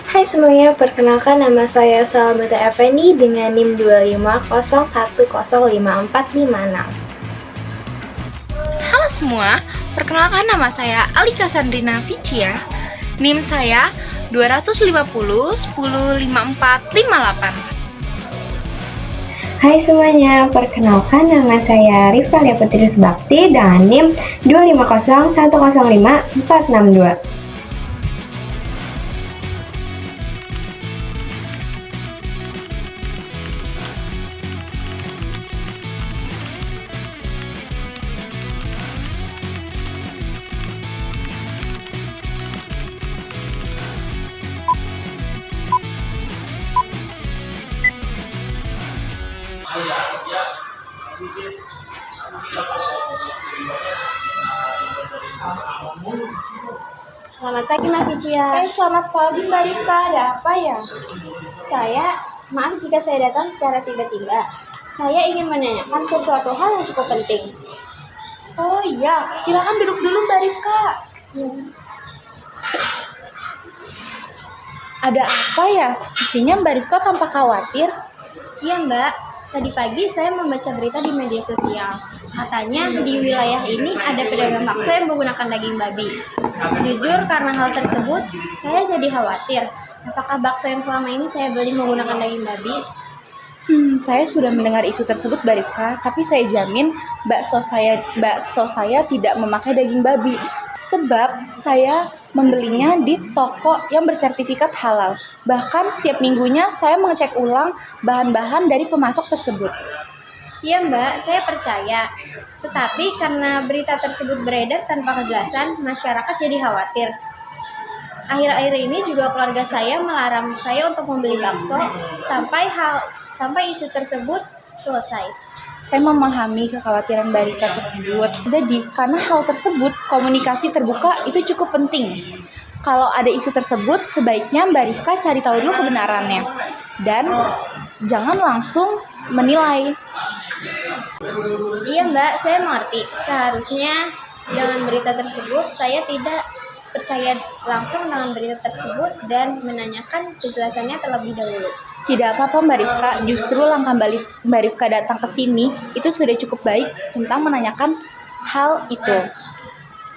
Hai semuanya, perkenalkan nama saya Salamata Effendi dengan NIM 250105456. Halo semua, perkenalkan nama saya Alika Sandrina Vicia. NIM saya 250105458. Hai semuanya, perkenalkan nama saya Rivalia Putri Subakti dengan NIM 250105462. Selamat pagi Mbak Vicia. Selamat pagi Mbak Rifka, ada apa ya? Maaf jika saya datang secara tiba-tiba. Saya ingin menanyakan sesuatu hal yang cukup penting. Oh iya, silakan duduk dulu Mbak Rifka. Ada apa ya? Sepertinya Mbak Rifka tampak khawatir. Iya Mbak, tadi pagi saya membaca berita di media sosial. Katanya di wilayah ini ada pedagang bakso yang menggunakan daging babi. Jujur karena hal tersebut, saya jadi khawatir. Apakah bakso yang selama ini saya beli menggunakan daging babi? Saya sudah mendengar isu tersebut Mbak Rifka, tapi saya jamin bakso saya tidak memakai daging babi. Sebab saya membelinya di toko yang bersertifikat halal. Bahkan setiap minggunya saya mengecek ulang bahan-bahan dari pemasok tersebut. Iya Mbak, saya percaya. Tetapi karena berita tersebut beredar tanpa kejelasan, masyarakat jadi khawatir. Akhir-akhir ini juga keluarga saya melarang saya untuk membeli bakso sampai isu tersebut selesai. Saya memahami kekhawatiran Mbak Rifka tersebut. Jadi, karena hal tersebut, komunikasi terbuka itu cukup penting. Kalau ada isu tersebut, sebaiknya Mbak Rifka cari tahu dulu kebenarannya. Dan jangan langsung menilai. Iya Mbak, saya mengerti. Seharusnya dengan berita tersebut, saya tidak percaya langsung dengan berita tersebut dan menanyakan kejelasannya terlebih dahulu. Tidak apa-apa Mbak Rifka, justru langkah Mbak Rifka datang ke sini itu sudah cukup baik tentang menanyakan hal itu.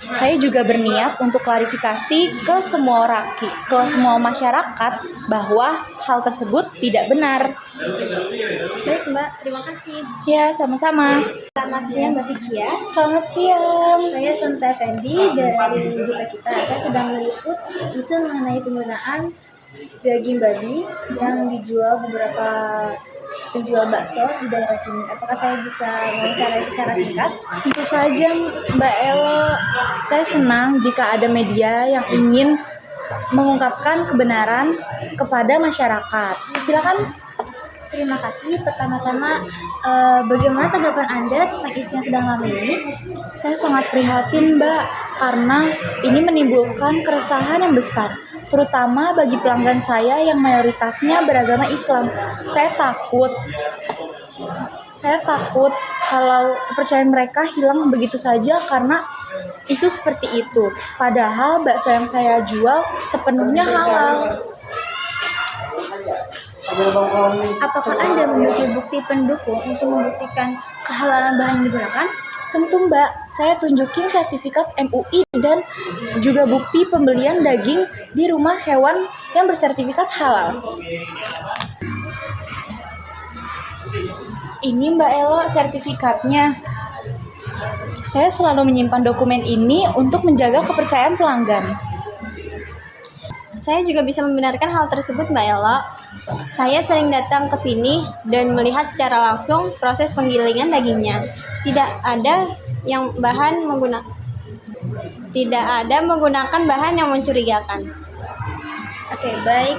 Saya juga berniat untuk klarifikasi ke semua masyarakat bahwa hal tersebut tidak benar. Baik Mbak, terima kasih. Ya, sama-sama. Selamat siang Mbak Vicia. Selamat siang. Saya Samta Effendi dari Buka Kita. Saya sedang meliput isu mengenai penggunaan daging babi yang dijual beberapa penjual bakso di daerah sini. Apakah saya bisa mewawancarai secara singkat? Tentu saja Mbak Elo. Saya senang jika ada media yang ingin mengungkapkan kebenaran kepada masyarakat. Silakan. Terima kasih. Pertama-tama, bagaimana tanggapan Anda tentang isu yang sedang ramai ini? Saya sangat prihatin Mbak, karena ini menimbulkan keresahan yang besar, terutama bagi pelanggan saya yang mayoritasnya beragama Islam. Saya takut kalau kepercayaan mereka hilang begitu saja karena isu seperti itu. Padahal bakso yang saya jual sepenuhnya halal. Apakah Anda memiliki bukti pendukung untuk membuktikan kehalalan bahan yang digunakan? Tentu Mbak, saya tunjukin sertifikat MUI dan juga bukti pembelian daging di rumah hewan yang bersertifikat halal. Ini Mbak Elo sertifikatnya. Saya selalu menyimpan dokumen ini untuk menjaga kepercayaan pelanggan. Saya juga bisa membenarkan hal tersebut Mbak Elo. Saya sering datang ke sini dan melihat secara langsung proses penggilingan dagingnya. Tidak ada menggunakan bahan yang mencurigakan. Oke, baik,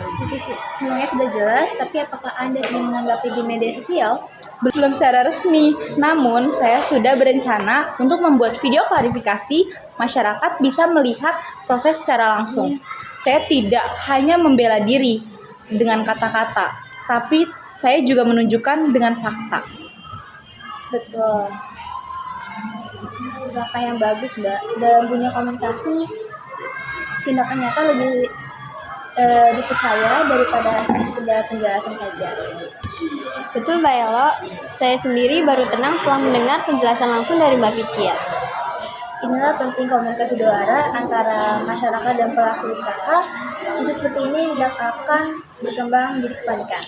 semuanya sudah jelas, tapi apakah Anda sedang menanggapi di media sosial? Belum secara resmi, namun saya sudah berencana untuk membuat video klarifikasi, masyarakat bisa melihat proses secara langsung. Saya tidak hanya membela diri dengan kata-kata, tapi saya juga menunjukkan dengan fakta. Betul. Langkah yang bagus Mbak. Dalam dunia komunikasi, tindakan nyata lebih dipercaya daripada sekedar penjelasan saja. Betul Mbak Elo, saya sendiri baru tenang setelah mendengar penjelasan langsung dari Mbak Vicia. Inilah penting komunikasi dua arah antara masyarakat dan pelaku usaha. Isu seperti ini tidak akan berkembang menjadi kepanikan.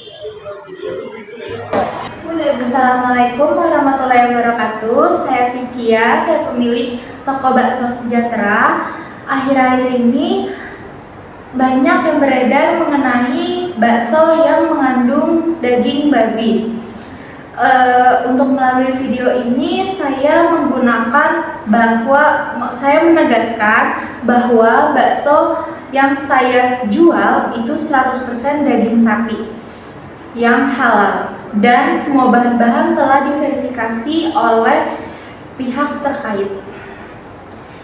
Assalamualaikum warahmatullahi wabarakatuh. Saya Vicia, saya pemilik toko bakso sejahtera. Akhir-akhir ini banyak yang beredar mengenai bakso yang mengandung daging babi. Untuk melalui video ini saya menegaskan bahwa bakso yang saya jual itu 100% daging sapi yang halal dan semua bahan-bahan telah diverifikasi oleh pihak terkait.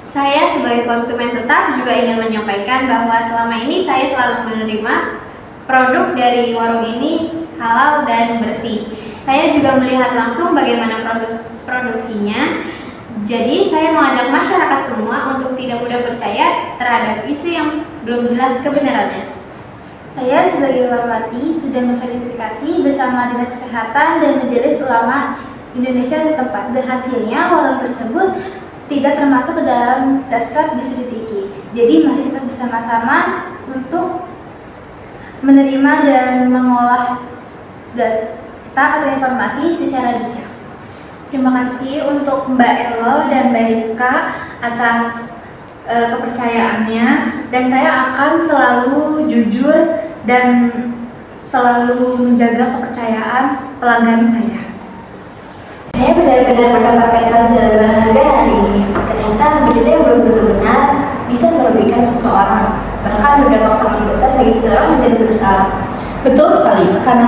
Saya sebagai konsumen tetap juga ingin menyampaikan bahwa selama ini saya selalu menerima produk dari warung ini halal dan bersih. Saya juga melihat langsung bagaimana proses produksinya. Jadi saya mengajak masyarakat semua untuk tidak mudah percaya terhadap isu yang belum jelas kebenarannya. Saya sebagai warwati sudah memverifikasi bersama Dinas Kesehatan dan Majelis Ulama Indonesia setempat, dan hasilnya warung tersebut tidak termasuk ke dalam daftar diselidiki. Jadi mari kita bersama-sama untuk menerima dan mengolah data atau informasi secara bijak. Terima kasih untuk Mbak Elo dan Mbak Rifka atas kepercayaannya, dan saya akan selalu jujur dan selalu menjaga kepercayaan pelanggan saya. Saya benar-benar mendapatkan pelajaran berharga hari ini. Ternyata berita yang belum tentu benar bisa merugikan seseorang, bahkan berdampak sangat besar bagi seseorang yang tidak bersalah. Betul sekali, karena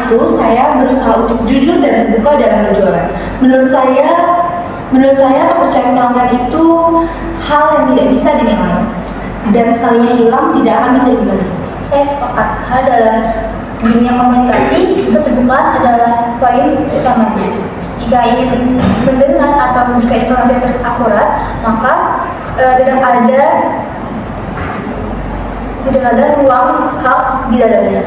itu saya berusaha untuk jujur dan terbuka dalam berjualan. Menurut saya kepercayaan pelanggan itu hal yang tidak bisa dinilai, dan sekalinya hilang tidak akan bisa dikembali. Saya sepakat dalam dunia komunikasi, keterbukaan adalah poin utamanya. Jika ingin mendengar atau jika informasi yang akurat, maka tidak ada ruang hoax di dalamnya.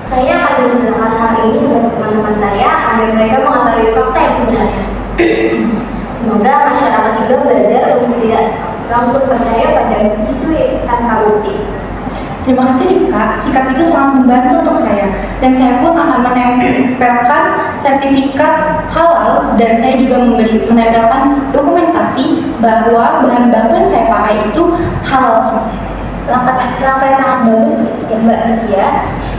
Saya akan menceritakan hal ini kepada teman-teman saya agar mereka mengetahui fakta yang sebenarnya. Semoga masyarakat juga belajar untuk tidak langsung percaya pada isu tanpa bukti. Terima kasih Rifka, sikap itu sangat membantu untuk saya, dan saya pun akan menempelkan sertifikat halal, dan saya juga menempelkan dokumentasi bahwa bahan baku yang saya pakai itu halal semua. Langkah yang sangat bagus sekian Mbak Vicia,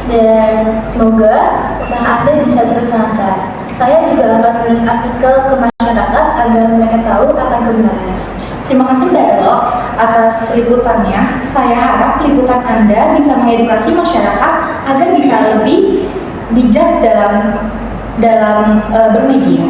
dan semoga usaha Anda bisa terus lancar. Saya juga akan menulis artikel ke masyarakat agar mereka tahu akan kebenarannya. Terima kasih Mbak Elo atas liputannya. Saya harap liputan Anda bisa mengedukasi masyarakat agar bisa lebih bijak dalam bermedia.